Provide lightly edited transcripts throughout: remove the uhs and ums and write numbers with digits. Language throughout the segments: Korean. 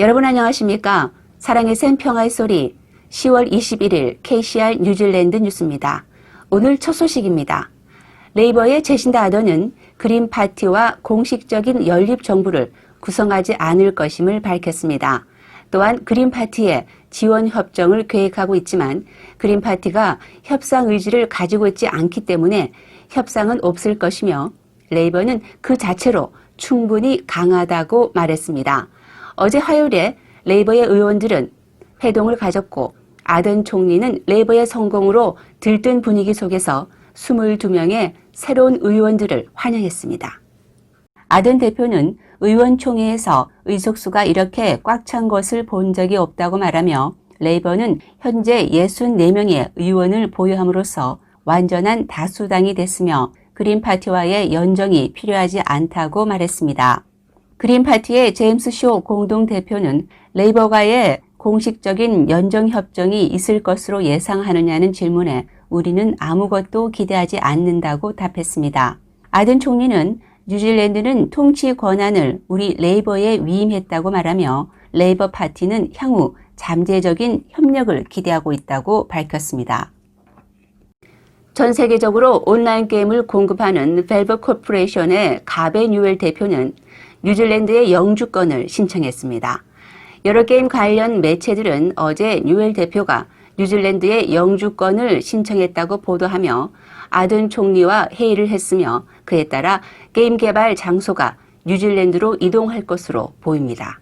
여러분 안녕하십니까? 사랑의 샘 평화의 소리 10월 21일 KCR 뉴질랜드 뉴스입니다. 오늘 첫 소식입니다. 레이버의 제신다 아더는 그린 파티와 공식적인 연립 정부를 구성하지 않을 것임을 밝혔습니다. 또한 그린 파티에 지원 협정을 계획하고 있지만 그린 파티가 협상 의지를 가지고 있지 않기 때문에 협상은 없을 것이며 레이버는 그 자체로 충분히 강하다고 말했습니다. 어제 화요일에 레이버의 의원들은 회동을 가졌고 아던 총리는 레이버의 성공으로 들뜬 분위기 속에서 22명의 새로운 의원들을 환영했습니다. 아던 대표는 의원총회에서 의석수가 이렇게 꽉 찬 것을 본 적이 없다고 말하며 레이버는 현재 64명의 의원을 보유함으로써 완전한 다수당이 됐으며 그린 파티와의 연정이 필요하지 않다고 말했습니다. 그린 파티의 제임스 쇼 공동대표는 레이버와의 공식적인 연정 협정이 있을 것으로 예상하느냐는 질문에 우리는 아무것도 기대하지 않는다고 답했습니다. 아든 총리는 뉴질랜드는 통치 권한을 우리 레이버에 위임했다고 말하며 레이버 파티는 향후 잠재적인 협력을 기대하고 있다고 밝혔습니다. 전 세계적으로 온라인 게임을 공급하는 밸브 코퍼레이션의 가베 뉴웰 대표는 뉴질랜드의 영주권을 신청했습니다. 여러 게임 관련 매체들은 어제 뉴웰 대표가 뉴질랜드의 영주권을 신청했다고 보도하며 아든 총리와 회의를 했으며 그에 따라 게임 개발 장소가 뉴질랜드로 이동할 것으로 보입니다.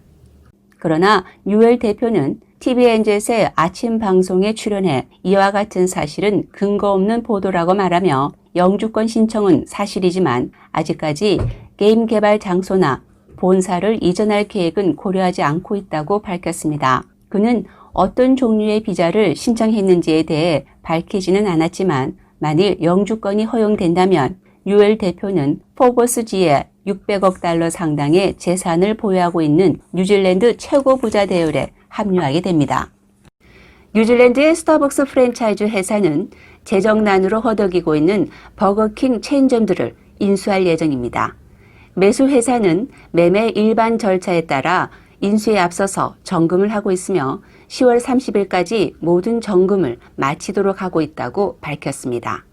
그러나 뉴웰 대표는 TVNZ의 아침 방송에 출연해 이와 같은 사실은 근거 없는 보도라고 말하며 영주권 신청은 사실이지만 아직까지 게임 개발 장소나 본사를 이전할 계획은 고려하지 않고 있다고 밝혔습니다. 그는 어떤 종류의 비자를 신청했는지에 대해 밝히지는 않았지만 만일 영주권이 허용된다면 뉴웰 대표는 포버스지에 600억 달러 상당의 재산을 보유하고 있는 뉴질랜드 최고 부자 대열에 합류하게 됩니다. 뉴질랜드의 스타벅스 프랜차이즈 회사는 재정난으로 허덕이고 있는 버거킹 체인점들을 인수할 예정입니다. 매수 회사는 매매 일반 절차에 따라 인수에 앞서서 점검을 하고 있으며 10월 30일까지 모든 점검을 마치도록 하고 있다고 밝혔습니다.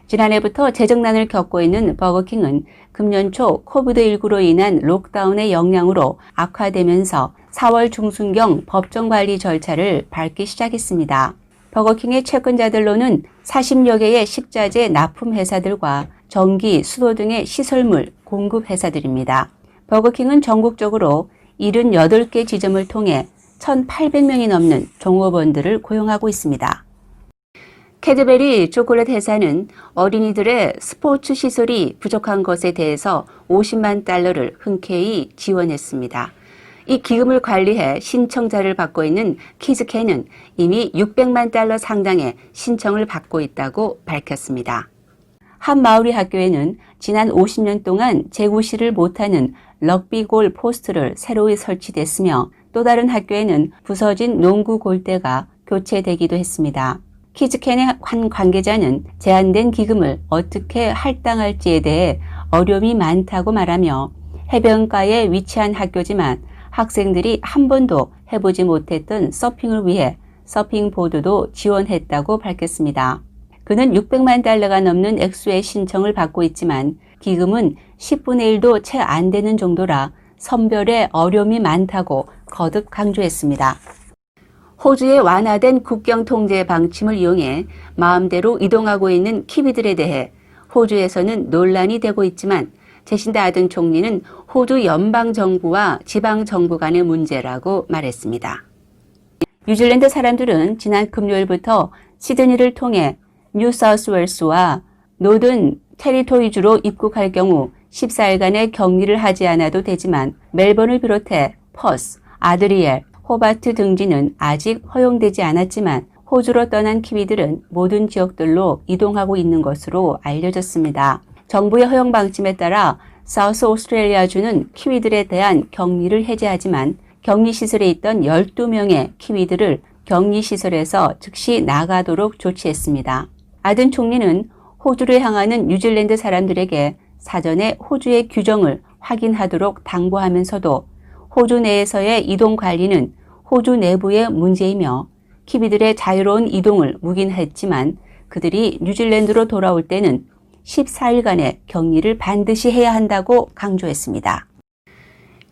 지난해부터 재정난을 겪고 있는 버거킹은 금년 초 코비드19로 인한 록다운의 영향으로 악화되면서 4월 중순경 법정 관리 절차를 밟기 시작했습니다. 버거킹의 채권자들로는 40여 개의 식자재 납품 회사들과 전기, 수도 등의 시설물 공급 회사들입니다. 버거킹은 전국적으로 78개 지점을 통해 1,800명이 넘는 종업원들을 고용하고 있습니다. 캐드베리 초콜릿 회사는 어린이들의 스포츠 시설이 부족한 것에 대해서 50만 달러를 흔쾌히 지원했습니다. 이 기금을 관리해 신청자를 받고 있는 키즈캔은 이미 600만 달러 상당의 신청을 받고 있다고 밝혔습니다. 한 마우리 학교에는 지난 50년 동안 재구시를 못하는 럭비골 포스트를 새로이 설치됐으며 또 다른 학교에는 부서진 농구 골대가 교체되기도 했습니다. 키즈캔의 한 관계자는 제한된 기금을 어떻게 할당할지에 대해 어려움이 많다고 말하며 해변가에 위치한 학교지만 학생들이 한 번도 해보지 못했던 서핑을 위해 서핑보드도 지원했다고 밝혔습니다. 그는 600만 달러가 넘는 액수의 신청을 받고 있지만 기금은 10분의 1도 채 안 되는 정도라 선별에 어려움이 많다고 거듭 강조했습니다. 호주의 완화된 국경 통제 방침을 이용해 마음대로 이동하고 있는 키위들에 대해 호주에서는 논란이 되고 있지만 제신다 아든 총리는 호주 연방정부와 지방정부 간의 문제라고 말했습니다. 뉴질랜드 사람들은 지난 금요일부터 시드니를 통해 뉴사우스웨일스와 노던 테리토리주로 입국할 경우 14일간의 격리를 하지 않아도 되지만 멜번을 비롯해 퍼스, 아드리엘, 호바트 등지는 아직 허용되지 않았지만 호주로 떠난 키위들은 모든 지역들로 이동하고 있는 것으로 알려졌습니다. 정부의 허용 방침에 따라 사우스 오스트레일리아주는 키위들에 대한 격리를 해제하지만 격리시설에 있던 12명의 키위들을 격리시설에서 즉시 나가도록 조치했습니다. 아든 총리는 호주를 향하는 뉴질랜드 사람들에게 사전에 호주의 규정을 확인하도록 당부하면서도 호주 내에서의 이동 관리는 호주 내부의 문제이며 키위들의 자유로운 이동을 묵인했지만 그들이 뉴질랜드로 돌아올 때는 14일간의 격리를 반드시 해야 한다고 강조했습니다.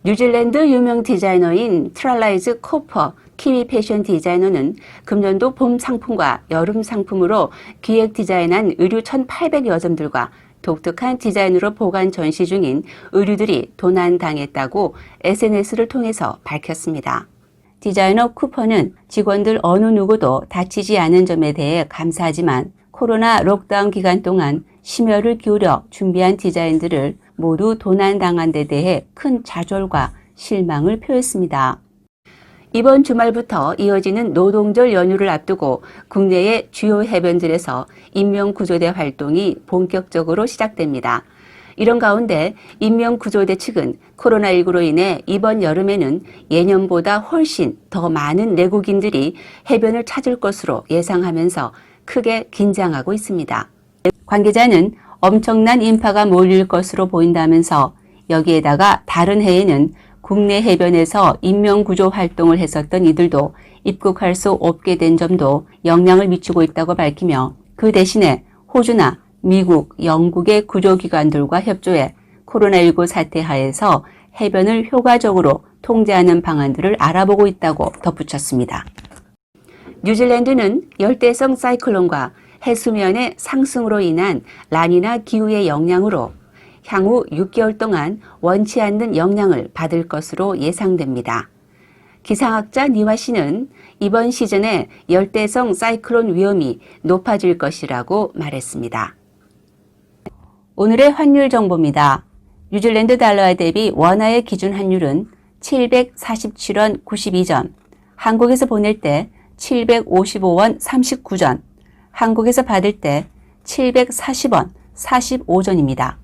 뉴질랜드 유명 디자이너인 트랄라이즈 코퍼 키위 패션 디자이너는 금년도 봄 상품과 여름 상품으로 기획 디자인한 의류 1,800여 점들과 독특한 디자인으로 보관 전시 중인 의류들이 도난당했다고 SNS를 통해서 밝혔습니다. 디자이너 쿠퍼는 직원들 어느 누구도 다치지 않은 점에 대해 감사하지만 코로나 록다운 기간 동안 심혈을 기울여 준비한 디자인들을 모두 도난당한 데 대해 큰 좌절과 실망을 표했습니다. 이번 주말부터 이어지는 노동절 연휴를 앞두고 국내의 주요 해변들에서 인명구조대 활동이 본격적으로 시작됩니다. 이런 가운데 인명구조대 측은 코로나19로 인해 이번 여름에는 예년보다 훨씬 더 많은 내국인들이 해변을 찾을 것으로 예상하면서 크게 긴장하고 있습니다. 관계자는 엄청난 인파가 몰릴 것으로 보인다면서 여기에다가 다른 해에는 국내 해변에서 인명구조 활동을 했었던 이들도 입국할 수 없게 된 점도 영향을 미치고 있다고 밝히며 그 대신에 호주나 미국, 영국의 구조기관들과 협조해 코로나19 사태 하에서 해변을 효과적으로 통제하는 방안들을 알아보고 있다고 덧붙였습니다. 뉴질랜드는 열대성 사이클론과 해수면의 상승으로 인한 라니나 기후의 영향으로 향후 6개월 동안 원치 않는 영향을 받을 것으로 예상됩니다. 기상학자 니와 씨는 이번 시즌에 열대성 사이클론 위험이 높아질 것이라고 말했습니다. 오늘의 환율 정보입니다. 뉴질랜드 달러화 대비 원화의 기준 환율은 747원 92전, 한국에서 보낼 때 755원 39전, 한국에서 받을 때 740원 45전입니다.